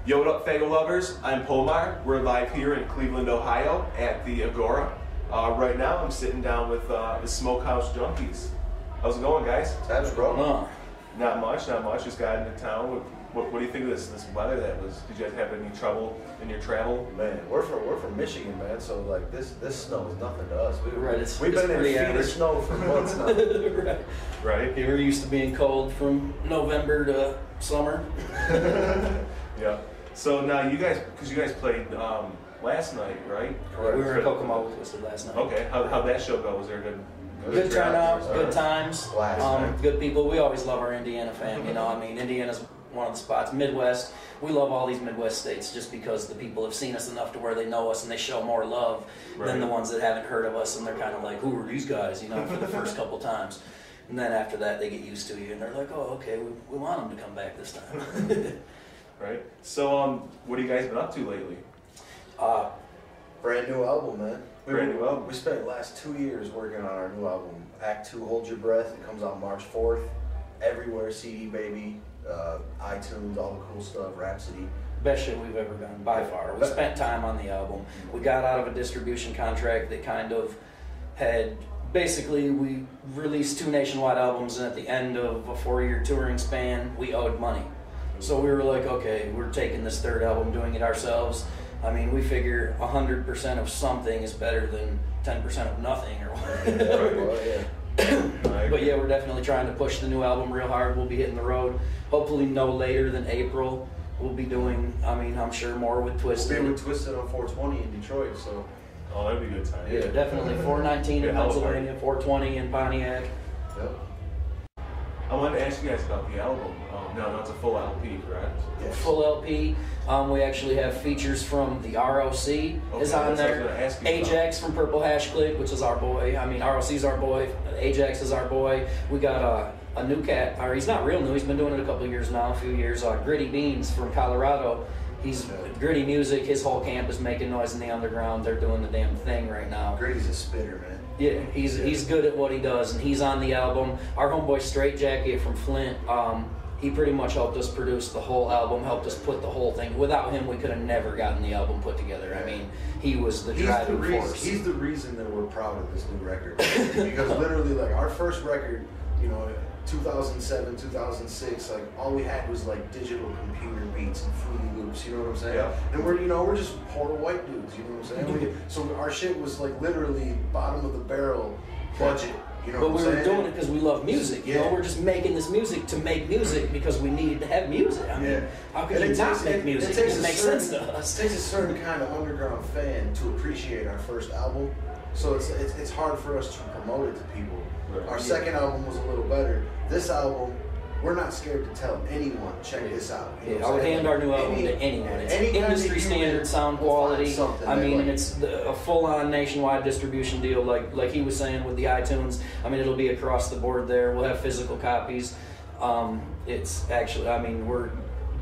Yo, what up, Faygoluvers? I'm Polmar. We're live here in Cleveland, Ohio at the Agora. Right now, I'm sitting down with the Smokehouse Junkiez. How's it going, guys? How's it going? Not much. Just got into town. What do you think of this weather that was? Did you guys have any trouble in your travel? Man, we're from Michigan, man. So like this snow is nothing to us. We've it's been in feet of snow for months now. Right. You're used to being cold from November to summer. Yeah. So now you guys played last night, right? Correct. We were in Kokomo with Twisted last night. Okay. How'd that show go? Was there a good turnout, good times, Night. good people. We always love our Indiana fam, you know. I mean, Indiana's one of the spots. Midwest, we love all these Midwest states just because the people have seen us enough to where they know us and they show more love than the ones that haven't heard of us, and they're kind of like, who are these guys, you know, for the first couple times. And then after that, they get used to you and they're like, oh, okay, we want them to come back this time. Right. So, what have you guys been up to lately? Brand new album, man. Brand new album. We spent the last 2 years working on our new album, Act 2, Hold Your Breath. It comes out March 4th. Everywhere, CD Baby, iTunes, all the cool stuff, Rhapsody. Best shit we've ever done, by far. We spent time on the album. We got out of a distribution contract that kind of had... Basically, we released 2 nationwide albums, and at the end of a 4-year touring span, we owed money. So we were like, okay, we're taking this 3rd album, doing it ourselves. I mean, we figure 100% of something is better than 10% of nothing or whatever. Well, yeah. But yeah, we're definitely trying to push the new album real hard. We'll be hitting the road hopefully no later than April. We'll be doing, I mean, I'm sure more with Twisted. We'll be with Twisted on 420 in Detroit, so... Oh, that'd be a good time. Yeah, definitely. 419 in Pennsylvania, 420 in Pontiac. Yep. I wanted to ask you guys about the album. No, it's a full LP, correct? Yes. Full LP. We actually have features from the ROC is on there. Ajax from Purple Hash Click, which is our boy. I mean, ROC's our boy. Ajax is our boy. We got a new cat, or he's not real new. He's been doing it a couple of years now, a few years. Gritty Beans from Colorado. He's Gritty Music. His whole camp is making noise in the underground. They're doing the damn thing right now. Gritty's a spitter, man. Yeah, he's good at what he does, and he's on the album. Our homeboy Straight Jacket from Flint, he pretty much helped us produce the whole album, helped us put the whole thing. Without him, we could have never gotten the album put together. I mean, he was the driving force. He's the reason that we're proud of this new record. Because literally, like, our first record, you know, 2007, 2006, like, all we had was, like, digital computer beats and Fruity Loops, you know what I'm saying? Yeah. And we're just poor white dudes, you know what I'm saying? So our shit was, like, literally bottom of the barrel budget. You know but what we I'm were saying? doing it because we love music. You know, we're just making this music to make music because we needed to have music. I mean, how could you not make music? It makes sense to us. It takes a certain kind of underground fan to appreciate our first album. So it's hard for us to promote it to people. Right. Our second album was a little better. This album, we're not scared to tell anyone, check this out. You know I would hand our new album to anyone. It's industry standard sound quality. I mean, and it's a full-on nationwide distribution deal, like he was saying with the iTunes. I mean, it'll be across the board there. We'll have physical copies. It's actually, I mean, we're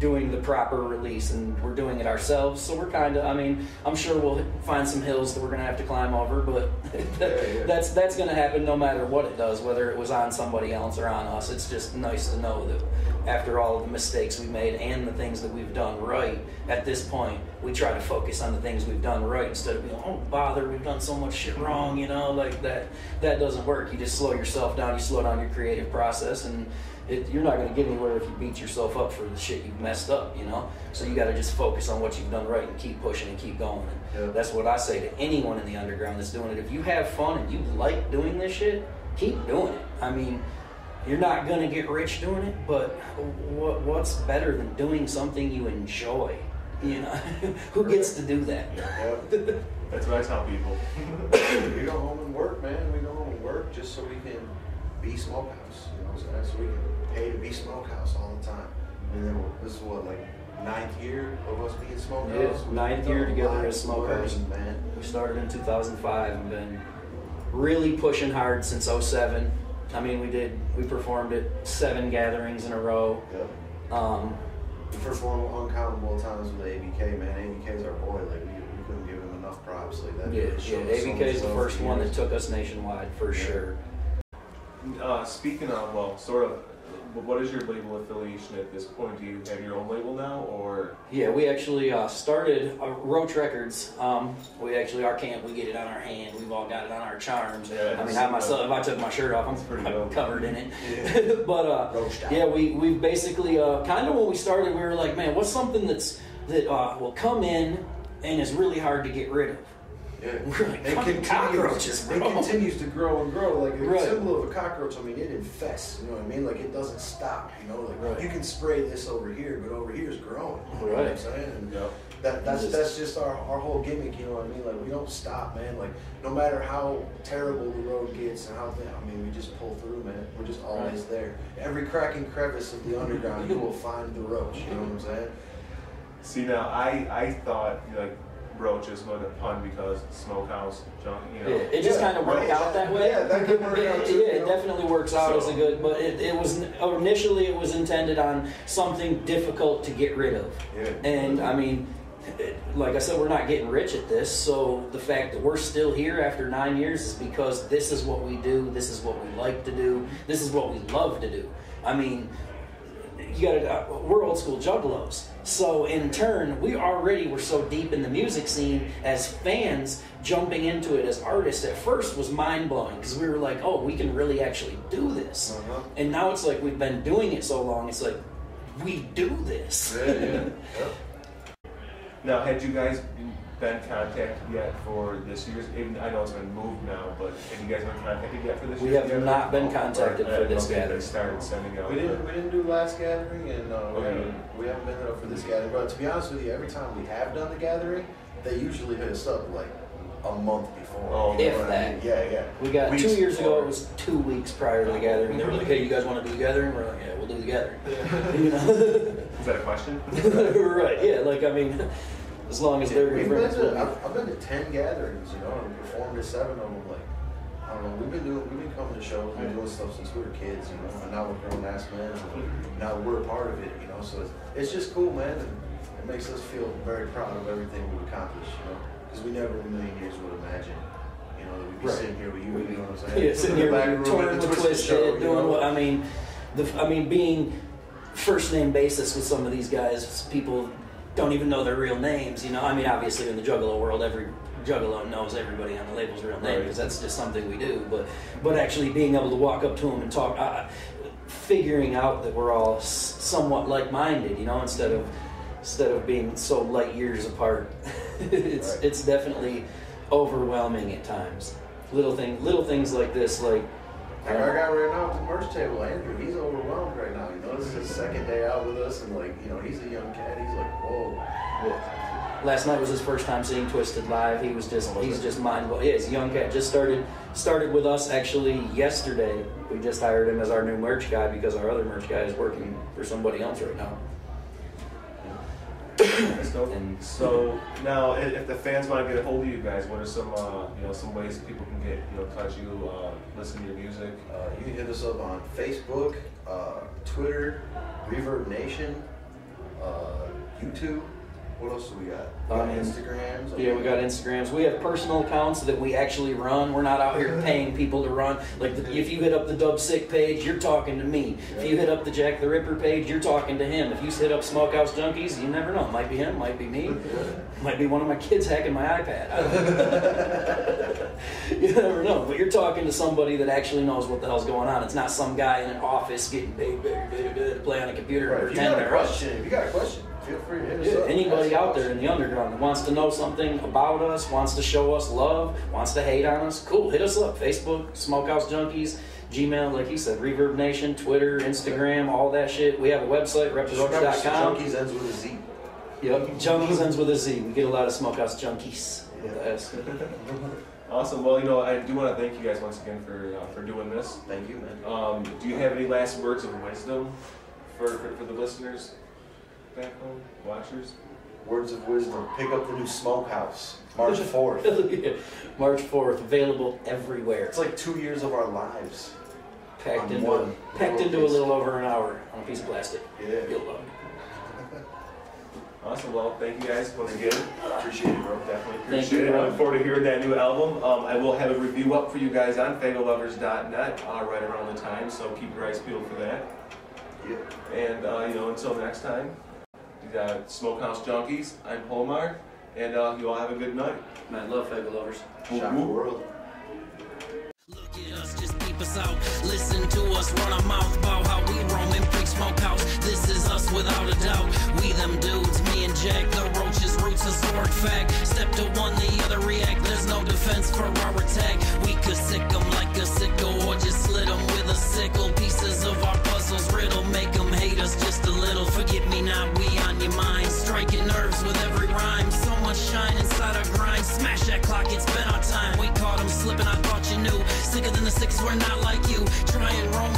doing the proper release and we're doing it ourselves, so we're kind of, I mean, I'm sure we'll find some hills that we're gonna have to climb over, but that's gonna happen no matter what it does, whether it was on somebody else or on us. It's just nice to know that after all of the mistakes we made and the things that we've done right, at this point we try to focus on the things we've done right instead of being, oh bother, we've done so much shit wrong, you know, like that doesn't work. You just slow yourself down, you slow down your creative process, and you're not going to get anywhere if you beat yourself up for the shit you've messed up, you know? So you got to just focus on what you've done right and keep pushing and keep going. And that's what I say to anyone in the underground that's doing it. If you have fun and you like doing this shit, keep doing it. I mean, you're not going to get rich doing it, but what's better than doing something you enjoy? You know? Who gets to do that? That's what I tell people. We go home and work, man. We go home and work just so we can be Smokehouse. You know what I'm saying? So we can pay to be Smokehouse all the time. And then this is what, like, 9th year of us being Smokehouse? Yeah, 9th year together as Smokehouse. Man. We started in 2005 and been really pushing hard since 07. I mean, we performed at 7 gatherings in a row. Yep. We performed uncountable times with ABK, man. ABK's our boy. Like, we couldn't give him enough props. Like that. Yeah, ABK's the first one that took us nationwide, for sure. Speaking of, well, sort of what is your label affiliation at this point? Do you have your own label now, or? Yeah, we actually started Roach Records. We actually, our camp, we get it on our hand. We've all got it on our charms. Yeah, I mean, I myself, if I took my shirt off, I'm covered in it. Yeah. But yeah, we basically kind of when we started, we were like, man, what's something that will come in and is really hard to get rid of? Yeah. We're like, cockroaches, bro. It continues to grow and grow. Like the symbol of a cockroach, I mean, it infests. You know what I mean? Like it doesn't stop. You know, like you can spray this over here, but over here is growing. You know what I'm saying? And that's just our whole gimmick. You know what I mean? Like we don't stop, man. Like no matter how terrible the road gets and how I mean, we just pull through, man. We're just always there. Every crack and crevice of the underground, you will find the roach. You know what I'm saying? See, now I thought like Roaches was a pun because Smokehouse Junkiez, you know. Yeah, it just kind of worked out that way. Yeah, that could work out too. Yeah, it definitely works out as a good, but it was initially it was intended on something difficult to get rid of. Yeah. And I mean, like I said, we're not getting rich at this, so the fact that we're still here after 9 years is because this is what we do, this is what we like to do, this is what we love to do. I mean, we're old school juggalos. So in turn, we already were so deep in the music scene as fans, jumping into it as artists at first was mind-blowing because we were like, oh, we can really actually do this. And now it's like we've been doing it so long, it's like, we do this. Yeah. Now, had you guys been contacted yet for this year's? I know it's been moved now, but have you guys been contacted yet for this year? We have not been contacted for this gathering. They started sending out. We didn't do last gathering, and we haven't been up for this gathering. But to be honest with you, every time we have done the gathering, they usually hit us up like a month before. Oh, if that. Yeah. We got weeks 2 years ago. It was 2 weeks prior to the gathering. They were like, "Hey, you guys want to do the gathering?" We're like, "Yeah, we'll do the gathering." You know? Is that a question? Right. Yeah. Like I mean. As long as they're I've been to 10 gatherings, you know, and performed at 7 of them. Like, I don't know, we've been coming to shows, we've been doing stuff since we were kids, you know, and now we're grown ass men, and now we're a part of it, you know. So it's just cool, man, and it makes us feel very proud of everything we've accomplished, you know, because we never in a million years would imagine, you know, that we'd be sitting here with you, you know what I'm saying? Yeah, sitting here with you, touring with Twisted, doing what I mean, being first name basis with some of these guys, people don't even know their real names, you know. I mean, obviously in the Juggalo world, every Juggalo knows everybody on the label's real name because that's just something we do. But actually being able to walk up to them and talk, figuring out that we're all somewhat like-minded, you know, instead of being so light years apart, it's definitely overwhelming at times. Little things like this, like. Our guy right now at the merch table, Andrew, he's overwhelmed right now. You know, this is his second day out with us, and like, you know, he's a young cat. He's like, whoa. Yeah. Last night was his first time seeing Twisted live. He's just mind blowing. Yeah, he's a young cat. Just started with us actually yesterday. We just hired him as our new merch guy because our other merch guy is working for somebody else right now. And so now, if the fans want to get a hold of you guys, what are some ways people can get touch you, listen to your music? You can hit us up on Facebook, Twitter, Reverb Nation, YouTube. What else do we got? Instagrams. Yeah, we got Instagrams. We have personal accounts that we actually run. We're not out here paying people to run. Like if you hit up the Dub Sick page, you're talking to me. If you hit up the Jack the Ripper page, you're talking to him. If you hit up Smokehouse Junkiez, you never know. It might be him, might be me. Might be one of my kids hacking my iPad. You never know. But you're talking to somebody that actually knows what the hell's going on. It's not some guy in an office getting paid to play on a computer and pretend they're us. If you got a question, feel free to hit us up. Anybody out there in the underground that wants to know something about us, wants to show us love, wants to hate on us, cool, hit us up. Facebook, Smokehouse Junkiez, Gmail, like he said, Reverb Nation, Twitter, Instagram, all that shit. We have a website, reptheroach.com. Junkiez ends with a Z. Yep, Junkiez ends with a Z. We get a lot of Smokehouse Junkies with the S. Awesome. Well, I do want to thank you guys once again for doing this. Thank you, man. Do you have any last words of wisdom for the listeners back home, watchers? Words of wisdom. Pick up the new Smokehouse. March 4th. March 4th. Available everywhere. It's like 2 years of our lives. Packed into a little over an hour on a piece of plastic. Yeah. You'll love it. Awesome. Well, thank you guys once again. Appreciate it, bro. Definitely appreciate it. I look forward to hearing that new album. I will have a review up for you guys on Faygoluvers.net right around the time, so keep your eyes peeled for that. And until next time, you got Smokehouse Junkiez. I'm Polmar, and you all have a good night. Man, love Faygoluvers. Shock the world. Look at us, just peep us out. Listen to us, run our mouth about how we roam and preach Smokehouse. This is us without a doubt. We them dudes, me and Jack, the roaches, roots, historic fact. Step to one, the other react. There's no defense for our attack. We could sick them like a sickle, or just slit them with a sickle. Pieces of our puzzles riddle, make them hate us just a little. Forget me not, we on your mind. Striking nerves with every rhyme. So much shine inside our grind. Smash that clock, it's been our time. We caught them slipping, I thought you knew. Sicker than the six, we're not like you. Try and roam